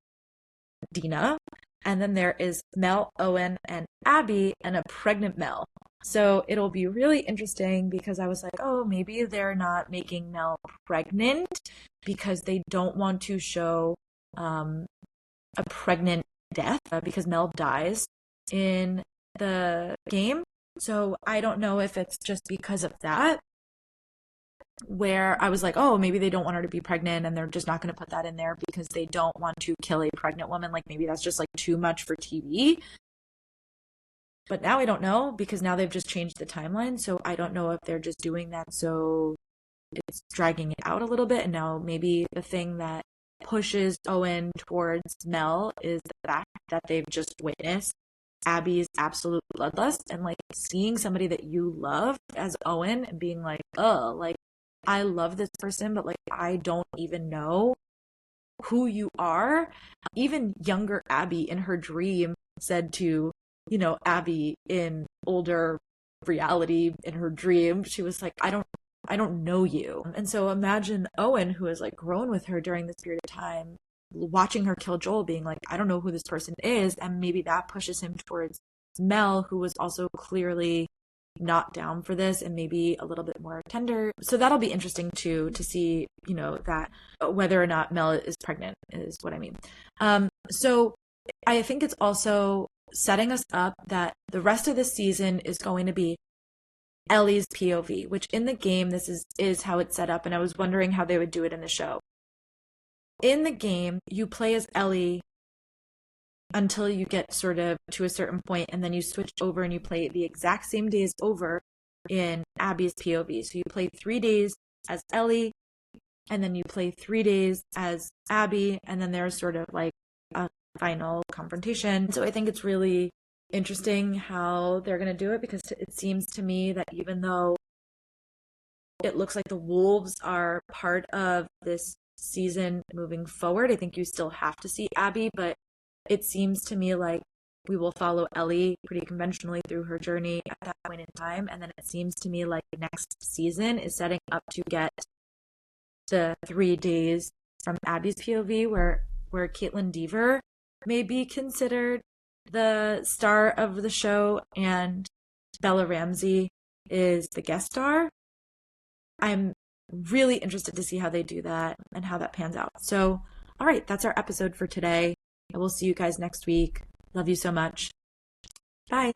Dina. And then there is Mel, Owen, and Abby and a pregnant Mel. So it'll be really interesting because I was like, oh, maybe they're not making Mel pregnant because they don't want to show a pregnant death because Mel dies in the game. So I don't know if it's just because of that, where I was like, oh, maybe they don't want her to be pregnant and they're just not going to put that in there because they don't want to kill a pregnant woman. Like maybe that's just like too much for TV. But now I don't know because now they've just changed the timeline. So I don't know if they're just doing that so it's dragging it out a little bit. And now maybe the thing that pushes Owen towards Mel is the fact that they've just witnessed Abby's absolute bloodlust and like seeing somebody that you love as Owen and being like, oh, like I love this person, but like I don't even know who you are. Even younger Abby in her dream said to, you know, Abby in older reality in her dream, she was like, I don't know you. And so imagine Owen, who has like grown with her during this period of time, watching her kill Joel, being like, I don't know who this person is. And maybe that pushes him towards Mel, who was also clearly not down for this and maybe a little bit more tender. So that'll be interesting too, to see, you know, that whether or not Mel is pregnant is what I mean. So I think it's also setting us up that the rest of the season is going to be Ellie's POV, which in the game, this is how it's set up. And I was wondering how they would do it in the show. In the game, you play as Ellie until you get sort of to a certain point, and then you switch over and you play the exact same days over in Abby's POV. So you play 3 days as Ellie, and then you play 3 days as Abby, and then there's sort of like a final confrontation. So I think it's really interesting how they're going to do it, because it seems to me that even though it looks like the wolves are part of this season moving forward, I think you still have to see Abby, but it seems to me like we will follow Ellie pretty conventionally through her journey at that point in time. And then it seems to me like the next season is setting up to get the 3 days from Abby's POV where Caitlin Dever may be considered the star of the show and Bella Ramsey is the guest star. I'm really interested to see how they do that and how that pans out. So, all right, that's our episode for today. I will see you guys next week. Love you so much. Bye.